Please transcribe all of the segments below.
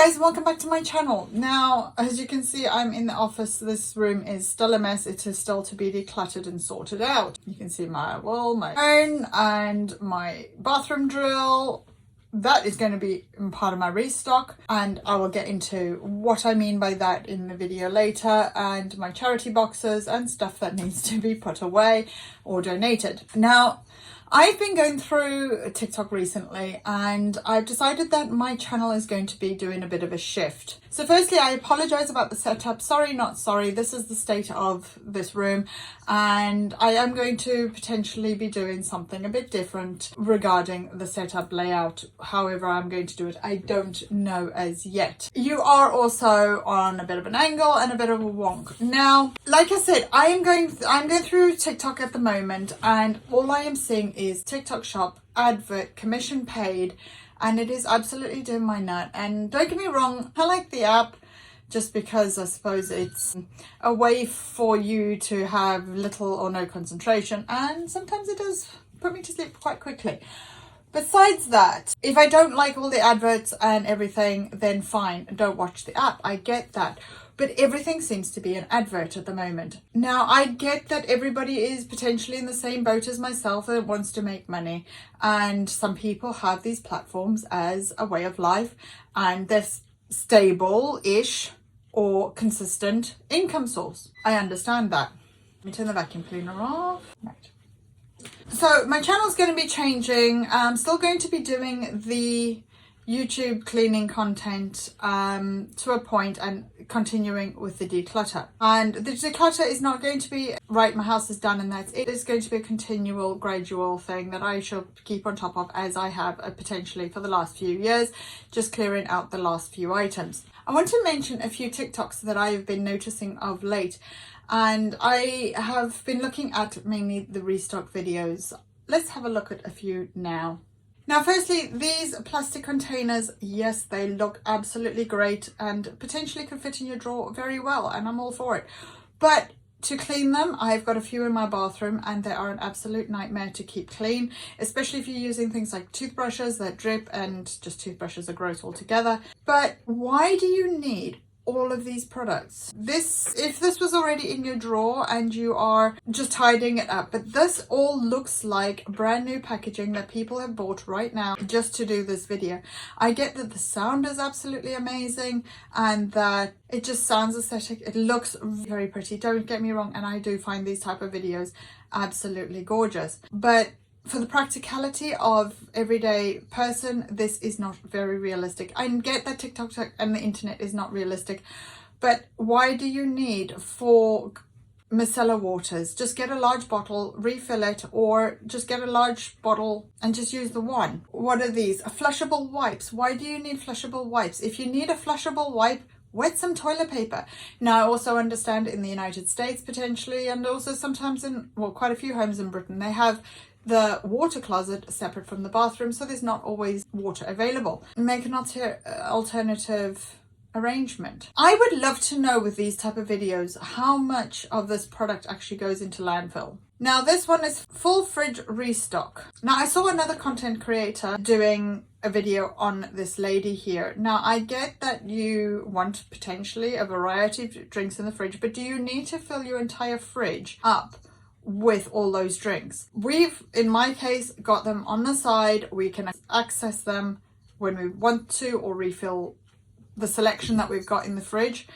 guys, welcome back to my channel. Now, as you can see, I'm in the office. This room is still a mess. It is still to be decluttered and sorted out. You can see my wall, my phone, and my bathroom drill. That is going to be part of my restock, and I will get into what I mean by that in the video later, and my charity boxes and stuff that needs to be put away or donated. Now, I've been going through TikTok recently, and I've decided that my channel is going to be doing a bit of a shift. So firstly, I apologize about the setup. Sorry, not sorry. This is the state of this room, and I am going to potentially be doing something a bit different regarding the setup layout. However, I'm going to do it, I don't know as yet. You are also on a bit of an angle and a bit of a wonk. Now, like I said, I'm going through TikTok at the moment, and all I am seeing is TikTok shop, advert, commission paid, and it is absolutely doing my nut. And don't get me wrong, I like the app just because I suppose it's a way for you to have little or no concentration, and sometimes it does put me to sleep quite quickly. Besides that, if I don't like all the adverts and everything, then fine, don't watch the app. I get that. But everything seems to be an advert at the moment. Now, I get that everybody is potentially in the same boat as myself that wants to make money. And some people have these platforms as a way of life, and they're stable-ish or consistent income source. I understand that. Let me turn the vacuum cleaner off. Right. So my channel's going to be changing. I'm still going to be doing the YouTube cleaning content to a point, and continuing with the declutter. And the declutter is not going to be, right, my house is done and that's it. It's going to be a continual, gradual thing that I shall keep on top of, as I have potentially for the last few years, just clearing out the last few items. I want to mention a few TikToks that I have been noticing of late, and I have been looking at mainly the restock videos. Let's have a look at a few now. Now, firstly, these plastic containers, yes, they look absolutely great and potentially could fit in your drawer very well, and I'm all for it. But to clean them, I've got a few in my bathroom, and they are an absolute nightmare to keep clean, especially if you're using things like toothbrushes that drip, and just toothbrushes are gross altogether. But why do you need all of these products? If this was already in your drawer and you are just tidying it up, but this all looks like brand new packaging that people have bought right now just to do this video. I get that the sound is absolutely amazing and that it just sounds aesthetic. It looks very pretty, don't get me wrong, and I do find these type of videos absolutely gorgeous, but for the practicality of everyday person, this is not very realistic. I get that TikTok and the internet is not realistic, but why do you need 4 micellar waters? Just get a large bottle, refill it, or just get a large bottle and just use the one. What are these? Flushable wipes. Why do you need flushable wipes? If you need a flushable wipe, wet some toilet paper. Now, I also understand in the United States potentially, and also sometimes in, well, quite a few homes in Britain, they have the water closet separate from the bathroom, so there's not always water available. Make an alternative arrangement. I would love to know with these type of videos how much of this product actually goes into landfill. Now, this one is full fridge restock. Now, I saw another content creator doing a video on this lady here. Now, I get that you want potentially a variety of drinks in the fridge, but do you need to fill your entire fridge up with all those drinks? We've, in my case, got them on the side. We can access them when we want to, or refill the selection that we've got in the fridge,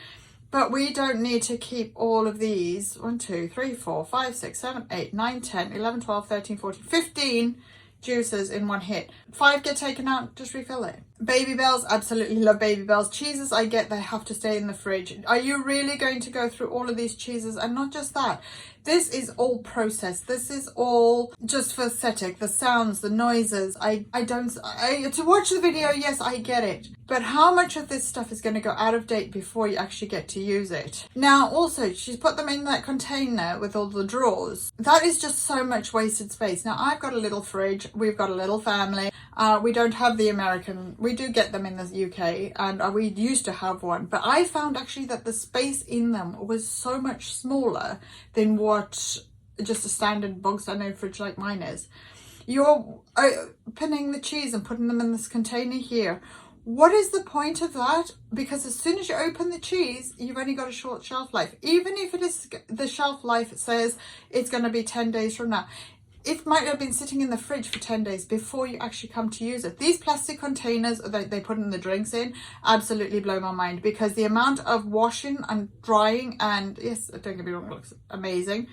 but we don't need to keep all of these 1, 2, 3, 4, 5, 6, 7, 8, 9, 10, 11, 12, 13, 14, 15 juices in one hit. 5 get taken out, just refill it. Baby bells, absolutely love baby bells. Cheeses, I get they have to stay in the fridge. Are you really going to go through all of these cheeses? And not just that, this is all processed. This is all just for aesthetic, the sounds, the noises. To watch the video, yes, I get it. But how much of this stuff is going to go out of date before you actually get to use it? Now, also, she's put them in that container with all the drawers. That is just so much wasted space. Now, I've got a little fridge. We've got a little family. We don't have the American. We do get them in the UK, and we used to have one. But I found actually that the space in them was so much smaller than what just a standard bog standard fridge like mine is. You're opening the cheese and putting them in this container here. What is the point of that? Because as soon as you open the cheese, you've only got a short shelf life. Even if it is, the shelf life says it's going to be 10 days from now, it might have been sitting in the fridge for 10 days before you actually come to use it. These plastic containers that they put in the drinks in absolutely blow my mind, because the amount of washing and drying, and yes, don't get me wrong, it looks amazing,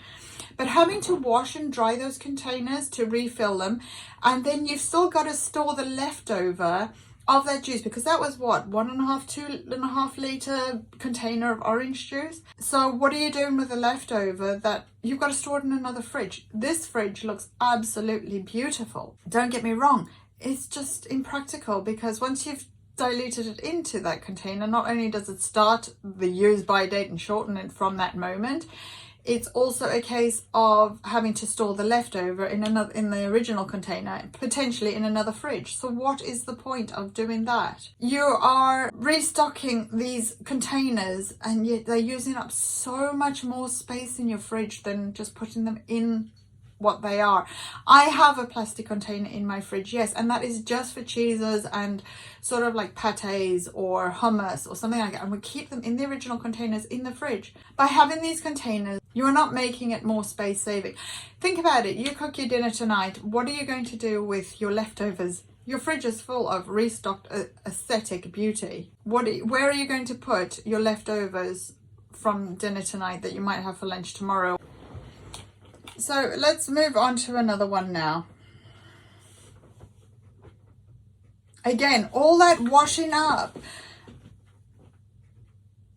but having to wash and dry those containers to refill them, and then you've still got to store the leftover of that juice, because that was what, 2.5 litre container of orange juice. So what are you doing with the leftover that you've got to store it in another fridge? This fridge looks absolutely beautiful, don't get me wrong, it's just impractical, because once you've diluted it into that container, not only does it start the use by date and shorten it from that moment, it's also a case of having to store the leftover in the original container, potentially in another fridge. So what is the point of doing that? You are restocking these containers, and yet they're using up so much more space in your fridge than just putting them in what they are. I have a plastic container in my fridge, yes, and that is just for cheeses and sort of like pâtés or hummus or something like that, and we keep them in the original containers in the fridge. By having these containers, you are not making it more space saving. Think about it, you cook your dinner tonight, what are you going to do with your leftovers? Your fridge is full of restocked aesthetic beauty. Where are you going to put your leftovers from dinner tonight that you might have for lunch tomorrow? So let's move on to another one now. Again, all that washing up,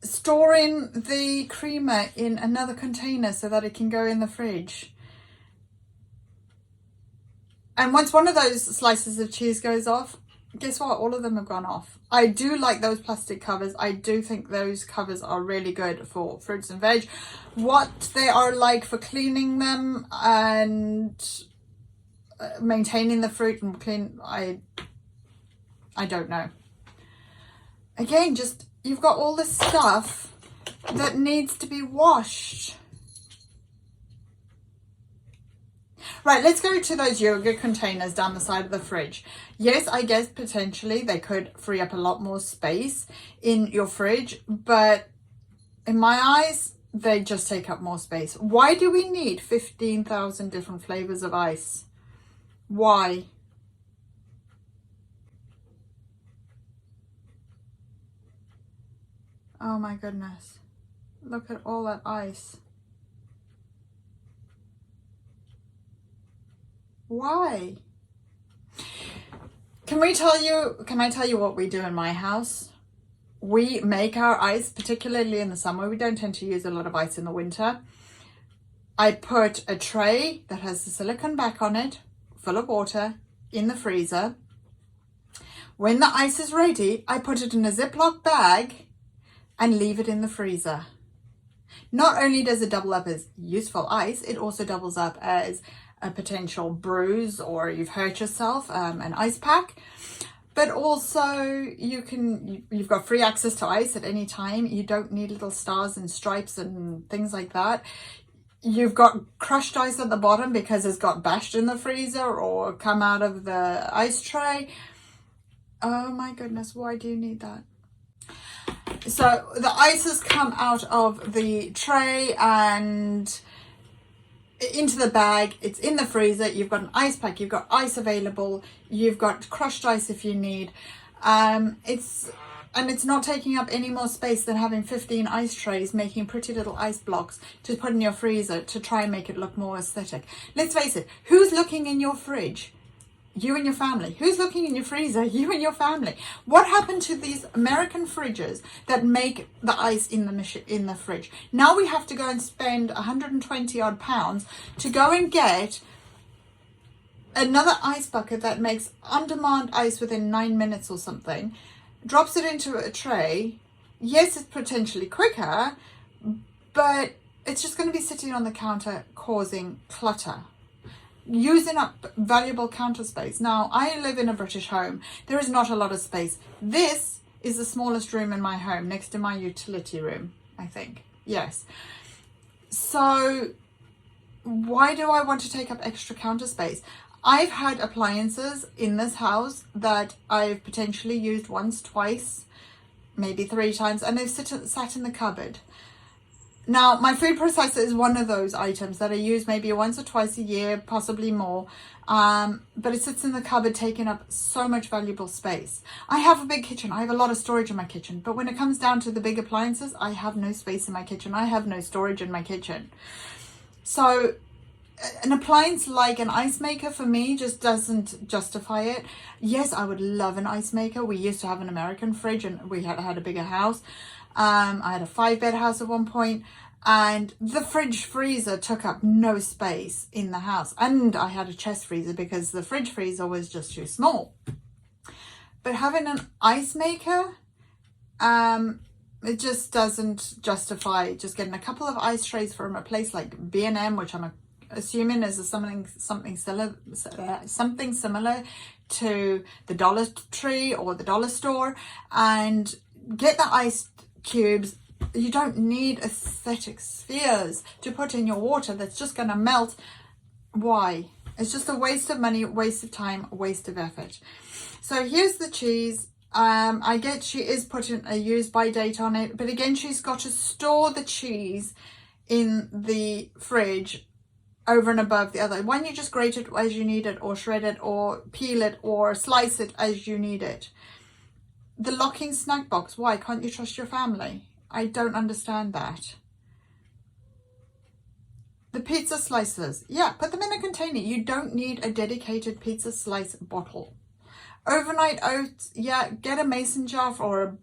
storing the creamer in another container so that it can go in the fridge. And once one of those slices of cheese goes off, guess what? All of them have gone off. I do like those plastic covers. I do think those covers are really good for fruits and veg. What they are like for cleaning them and maintaining the fruit and clean, I don't know. Again, just you've got all this stuff that needs to be washed. Right, let's go to those yogurt containers down the side of the fridge. Yes, I guess potentially they could free up a lot more space in your fridge, but in my eyes, they just take up more space. Why do we need 15,000 different flavors of ice? Why? Oh my goodness. Look at all that ice. Why? Can I tell you what we do in my house? We make our ice, particularly in the summer. We don't tend to use a lot of ice in the winter. I put a tray that has the silicone back on it, full of water, in the freezer. When the ice is ready, I put it in a Ziploc bag and leave it in the freezer. Not only does it double up as useful ice, it also doubles up as a potential bruise or you've hurt yourself, an ice pack. But also you've got free access to ice at any time. You don't need little stars and stripes and things like that. You've got crushed ice at the bottom because it's got bashed in the freezer or come out of the ice tray. Oh my goodness, why do you need that? So the ice has come out of the tray and into the bag, it's in the freezer, you've got an ice pack, you've got ice available, you've got crushed ice if you need. It's not taking up any more space than having 15 ice trays making pretty little ice blocks to put in your freezer to try and make it look more aesthetic. Let's face it, who's looking in your fridge? You and your family. Who's looking in your freezer? You and your family. What happened to these American fridges that make the ice in the fridge? Now we have to go and spend 120 odd pounds to go and get another ice bucket that makes on-demand ice within 9 minutes or something, drops it into a tray. Yes, it's potentially quicker, but it's just going to be sitting on the counter causing clutter, using up valuable counter space. Now, I live in a British home. There is not a lot of space. This is the smallest room in my home, next to my utility room, I think. Yes. So why do I want to take up extra counter space? I've had appliances in this house that I've potentially used once, twice, maybe 3 times, and they've sat in the cupboard. Now, my food processor is one of those items that I use maybe once or twice a year, possibly more. But it sits in the cupboard, taking up so much valuable space. I have a big kitchen. I have a lot of storage in my kitchen. But when it comes down to the big appliances, I have no space in my kitchen. I have no storage in my kitchen. So an appliance like an ice maker for me just doesn't justify it. Yes, I would love an ice maker. We used to have an American fridge and we had a bigger house. I had a 5-bed house at one point, and the fridge freezer took up no space in the house. And I had a chest freezer because the fridge freezer was just too small. But having an ice maker, it just doesn't justify just getting a couple of ice trays from a place like B&M, which I'm assuming is something similar to the Dollar Tree or the dollar store, and get the ice cubes. You don't need aesthetic spheres to put in your water that's just going to melt. Why? It's just a waste of money, waste of time, waste of effort. So here's the cheese. I get she is putting a use by date on it, but again, she's got to store the cheese in the fridge over and above the other. When you just grate it as you need it, or shred it, or peel it, or slice it as you need it. The locking snack box, why can't you trust your family? I don't understand that. The pizza slices, yeah, put them in a container. You don't need a dedicated pizza slice bottle. Overnight oats, yeah, get a mason jar or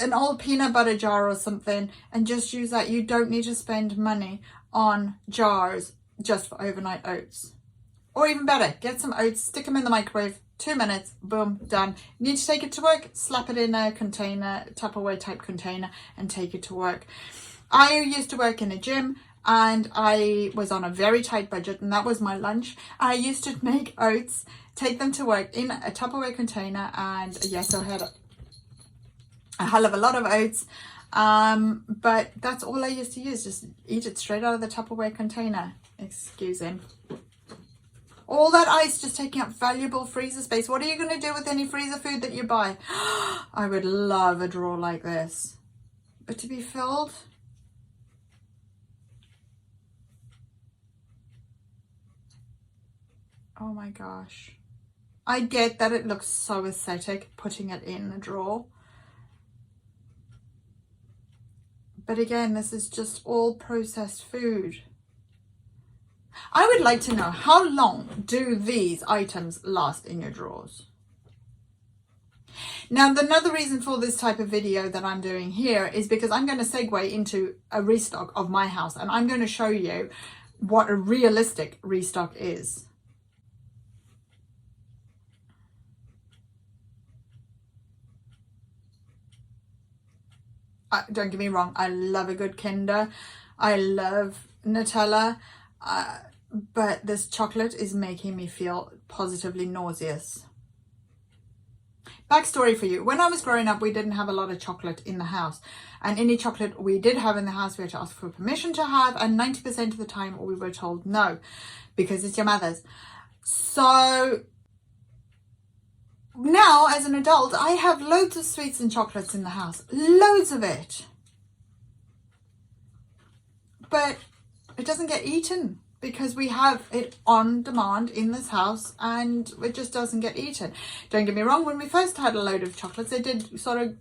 an old peanut butter jar or something and just use that. You don't need to spend money on jars just for overnight oats. Or even better, get some oats, stick them in the microwave, 2 minutes, boom, done. You need to take it to work, slap it in a container, Tupperware type container, and take it to work. I used to work in a gym and I was on a very tight budget, and that was my lunch. I used to make oats, take them to work in a Tupperware container, and yes, I had a hell of a lot of oats. But that's all I used to use, just eat it straight out of the Tupperware container. Excuse him. All that ice just taking up valuable freezer space. What are you going to do with any freezer food that you buy? I would love a drawer like this. But to be filled? Oh my gosh. I get that it looks so aesthetic putting it in a drawer. But again, this is just all processed food. I would like to know, how long do these items last in your drawers? Now, another reason for this type of video that I'm doing here is because I'm going to segue into a restock of my house, and I'm going to show you what a realistic restock is. Don't get me wrong, I love a good Kinder. I love Nutella. But this chocolate is making me feel positively nauseous. Backstory for you. When I was growing up, we didn't have a lot of chocolate in the house. And any chocolate we did have in the house, we had to ask for permission to have. And 90% of the time, we were told no, because it's your mother's. So now, as an adult, I have loads of sweets and chocolates in the house. Loads of it. But it doesn't get eaten, because we have it on demand in this house and it just doesn't get eaten. Don't get me wrong, when we first had a load of chocolates, they did sort of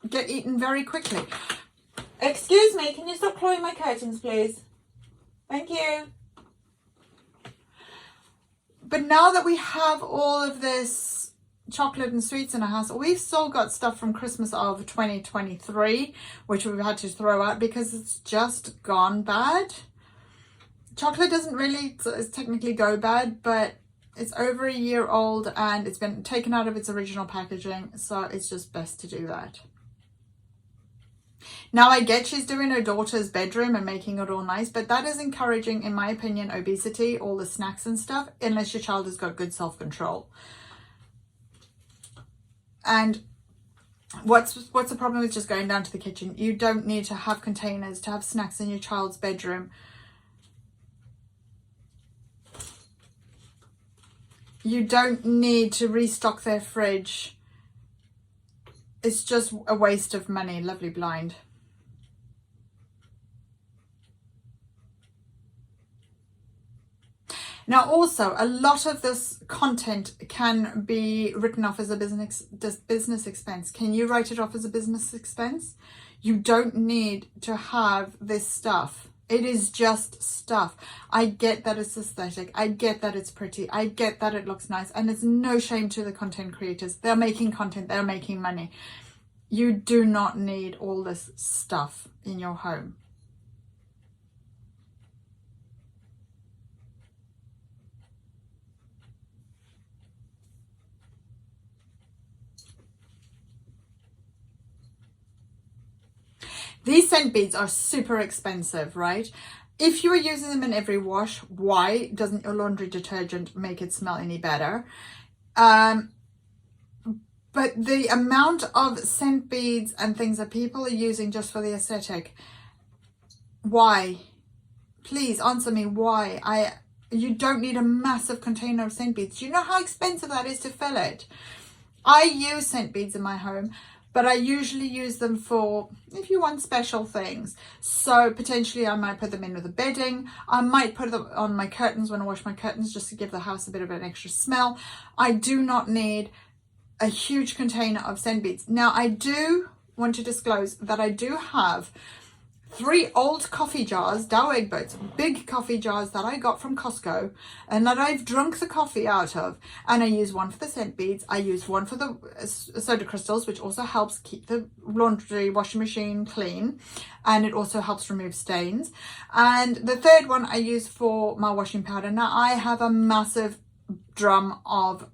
get eaten very quickly. Excuse me, can you stop clawing my curtains, please? Thank you. But now that we have all of this chocolate and sweets in our house, we've still got stuff from Christmas of 2023, which we've had to throw out because it's just gone bad. Chocolate doesn't really technically go bad, but it's over a year old and it's been taken out of its original packaging, so it's just best to do that. Now, I get she's doing her daughter's bedroom and making it all nice, but that is encouraging, in my opinion, obesity, all the snacks and stuff, unless your child has got good self-control. And what's the problem with just going down to the kitchen? You don't need to have containers to have snacks in your child's bedroom. You don't need to restock their fridge. It's just a waste of money. Lovely blind. Now also, a lot of this content can be written off as a business expense. Can you write it off as a business expense? You don't need to have this stuff. It is just stuff. I get that it's aesthetic. I get that it's pretty. I get that it looks nice. And it's no shame to the content creators. They're making content. They're making money. You do not need all this stuff in your home. These scent beads are super expensive, right? If you are using them in every wash, why doesn't your laundry detergent make it smell any better? But the amount of scent beads and things that people are using just for the aesthetic, why? Please answer me why. You don't need a massive container of scent beads. Do you know how expensive that is to fill it? I use scent beads in my home, but I usually use them for if you want special things. So potentially I might put them in with the bedding. I might put them on my curtains when I wash my curtains, just to give the house a bit of an extra smell. I do not need a huge container of scent beads. Now I do want to disclose that I do have 3 old coffee jars, Dow Egberts, big coffee jars that I got from Costco and that I've drunk the coffee out of. And I use one for the scent beads. I use one for the soda crystals, which also helps keep the laundry washing machine clean. And it also helps remove stains. And the third one I use for my washing powder. Now I have a massive drum of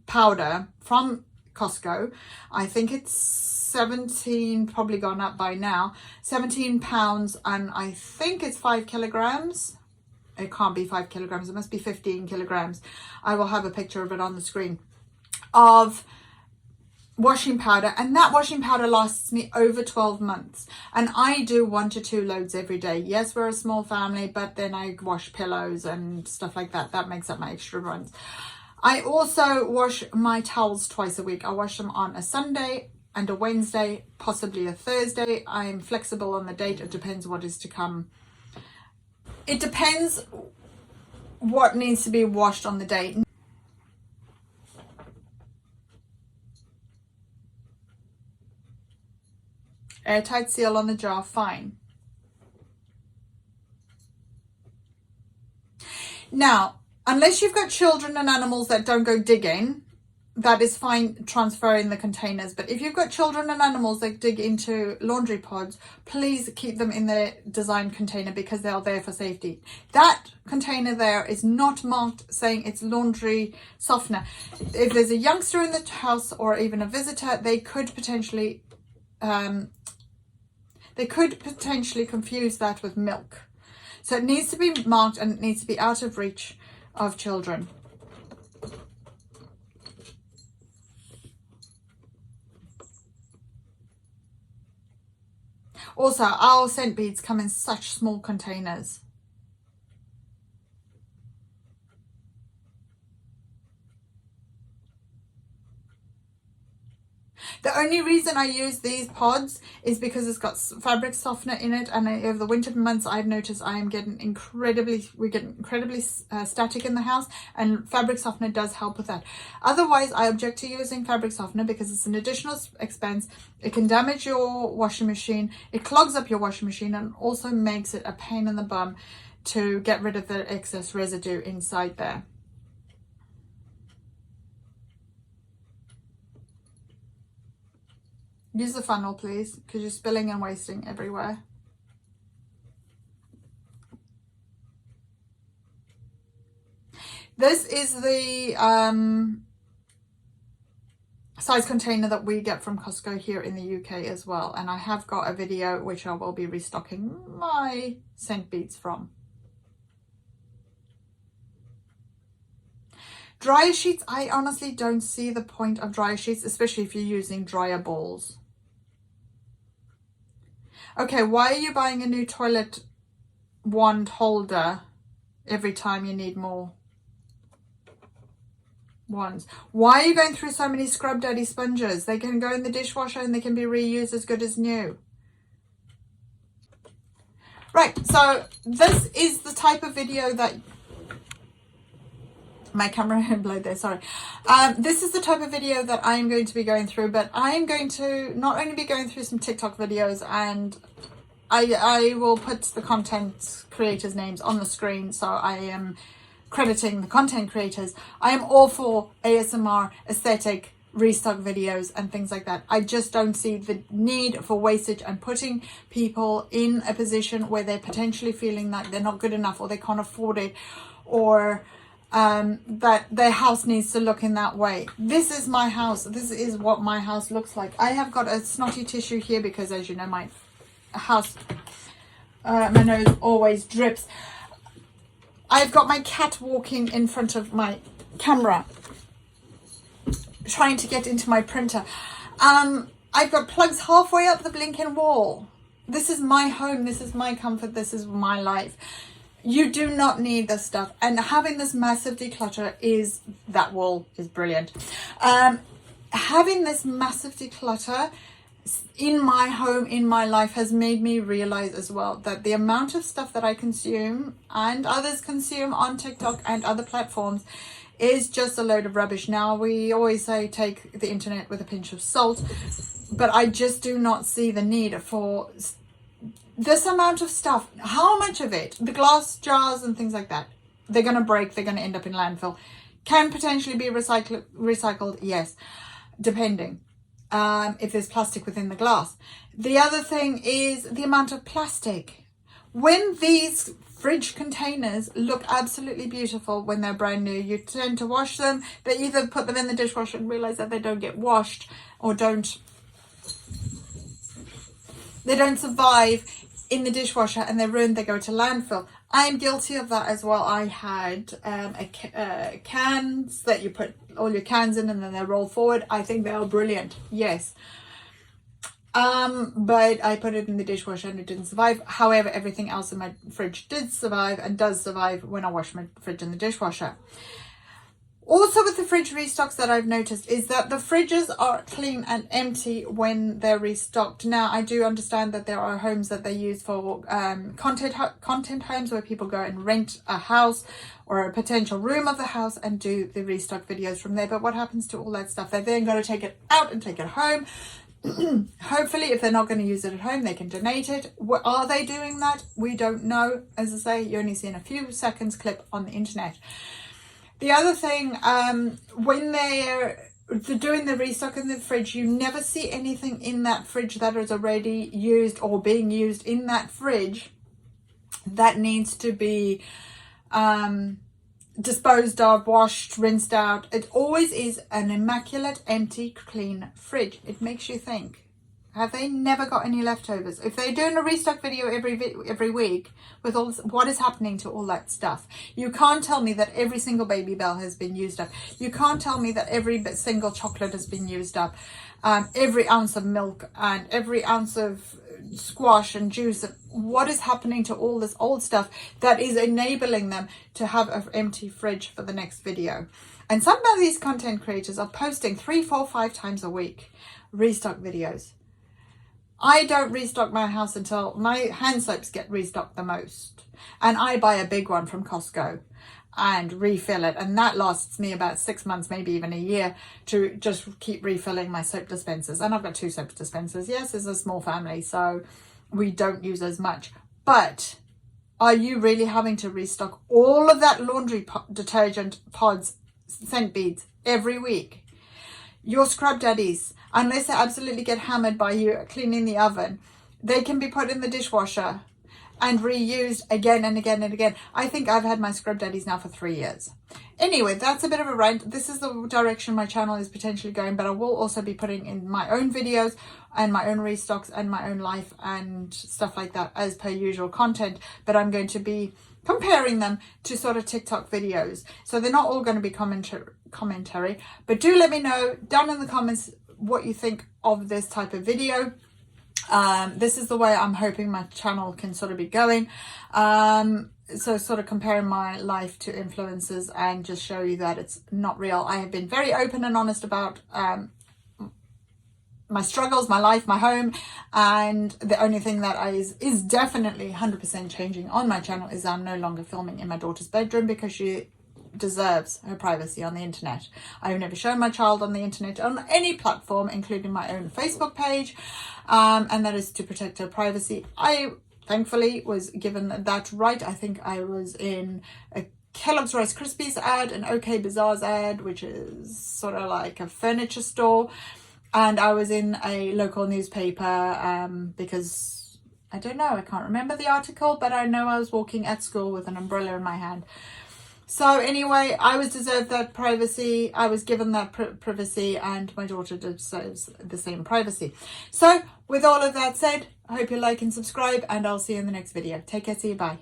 powder from Costco. I think it's 17, probably gone up by now, 17 pounds, and I think it's 5 kilograms. It can't be 5 kilograms, it must be 15 kilograms. I will have a picture of it on the screen, of washing powder, and that washing powder lasts me over 12 months, and I do 1 to 2 loads every day. Yes, we're a small family, but then I wash pillows and stuff like that. That makes up my extra runs. I also wash my towels twice a week. I wash them on a Sunday and a Wednesday, possibly a Thursday. I'm flexible on the date. It depends what is to come. It depends what needs to be washed on the date. Airtight seal on the jar, fine. Now, unless you've got children and animals that don't go digging, that is fine transferring the containers. But if you've got children and animals that dig into laundry pods, please keep them in their designed container because they are there for safety. That container there is not marked saying it's laundry softener. If there's a youngster in the house or even a visitor, they could potentially confuse that with milk. So it needs to be marked and it needs to be out of reach of children. Also, our scent beads come in such small containers. The only reason I use these pods is because it's got fabric softener in it, and over the winter months I've noticed we get incredibly static in the house, and fabric softener does help with that. Otherwise, I object to using fabric softener because it's an additional expense. It can damage your washing machine, it clogs up your washing machine, and also makes it a pain in the bum to get rid of the excess residue inside there. Use the funnel, please, because you're spilling and wasting everywhere. This is the size container that we get from Costco here in the UK as well. And I have got a video which I will be restocking my scent beads from. Dryer sheets, I honestly don't see the point of dryer sheets, especially if you're using dryer balls. Okay, why are you buying a new toilet wand holder every time you need more? ones. Why are you going through so many Scrub Daddy sponges? They can go in the dishwasher and they can be reused as good as new. Right, so this is the type of video that my camera blowed there, sorry. This is the type of video that I'm going to be going through, but I am going to not only be going through some TikTok videos, and I will put the content creators' names on the screen, so I am crediting the content creators. I am all for ASMR, aesthetic, restock videos and things like that. I just don't see the need for wastage and putting people in a position where they're potentially feeling like they're not good enough, or they can't afford it, or that their house needs to look in that way. This is my house. This is what my house looks like. I have got a snotty tissue here because, as you know, my house, my nose always drips. I've got my cat walking in front of my camera, trying to get into my printer. I've got plugs halfway up the blinking wall. This is my home. This is my comfort. This is my life. You do not need this stuff, and having this massive declutter is, that wall is brilliant. Having this massive declutter in my home, in my life, has made me realize as well that the amount of stuff that I consume and others consume on TikTok and other platforms is just a load of rubbish. Now, we always say take the internet with a pinch of salt, but I just do not see the need for this amount of stuff. How much of it, the glass jars and things like that, they're going to break, they're going to end up in landfill. Can potentially be recycled, yes, depending if there's plastic within the glass. The other thing is the amount of plastic. When these fridge containers look absolutely beautiful when they're brand new, you tend to wash them. They either put them in the dishwasher and realize that they don't get washed, or they don't survive in the dishwasher and they're ruined, they go to landfill. I am guilty of that as well. I had cans that you put all your cans in and then they roll forward. I think they are brilliant, yes. But I put it in the dishwasher and it didn't survive. However, everything else in my fridge did survive and does survive when I wash my fridge in the dishwasher. Also, with the fridge restocks that I've noticed is that the fridges are clean and empty when they're restocked. Now, I do understand that there are homes that they use for content homes, where people go and rent a house or a potential room of the house and do the restock videos from there. But what happens to all that stuff? They're then going to take it out and take it home. Hopefully, if they're not going to use it at home, they can donate it. Are they doing that? We don't know. As I say, you only see in a few seconds clip on the internet. The other thing, when they're doing the restock in the fridge, you never see anything in that fridge that is already used or being used in that fridge that needs to be disposed of, washed, rinsed out. It always is an immaculate, empty, clean fridge. It makes you think, have they never got any leftovers? If they're doing a restock video every week with all this, what is happening to all that stuff? You can't tell me that every single baby bell has been used up. You can't tell me that every single chocolate has been used up. Every ounce of milk and every ounce of squash and juice. What is happening to all this old stuff that is enabling them to have an empty fridge for the next video? And some of these content creators are posting 3, 4, 5 times a week restock videos. I don't restock my house until my hand soaps get restocked the most. And I buy a big one from Costco and refill it. And that lasts me about 6 months, maybe even a year, to just keep refilling my soap dispensers. And I've got 2 soap dispensers. Yes, it's a small family, so we don't use as much. But are you really having to restock all of that laundry detergent pods, scent beads every week? Your Scrub Daddies, unless they absolutely get hammered by you cleaning the oven, they can be put in the dishwasher and reused again and again and again. I think I've had my Scrub Daddies now for 3 years. Anyway, that's a bit of a rant. This is the direction my channel is potentially going, but I will also be putting in my own videos and my own restocks and my own life and stuff like that as per usual content. But I'm going to be comparing them to sort of TikTok videos. So they're not all going to be commentary, but do let me know down in the comments what you think of this type of video. This is the way I'm hoping my channel can sort of be going. so sort of comparing my life to influencers and just show you that it's not real. I have been very open and honest about my struggles, my life, my home, and the only thing that is definitely 100% changing on my channel is I'm no longer filming in my daughter's bedroom because she deserves her privacy on the internet. I've never shown my child on the internet on any platform, including my own Facebook page, and that is to protect her privacy. I thankfully was given that right. I think I was in a Kellogg's Rice Krispies ad, an OK Bazaar's ad, which is sort of like a furniture store, and I was in a local newspaper because I don't know, I can't remember the article, but I know I was walking at school with an umbrella in my hand. So anyway, I was deserved that privacy. I was given that privacy, and my daughter deserves the same privacy. So with all of that said, I hope you like and subscribe, and I'll see you in the next video. Take care. See you. Bye.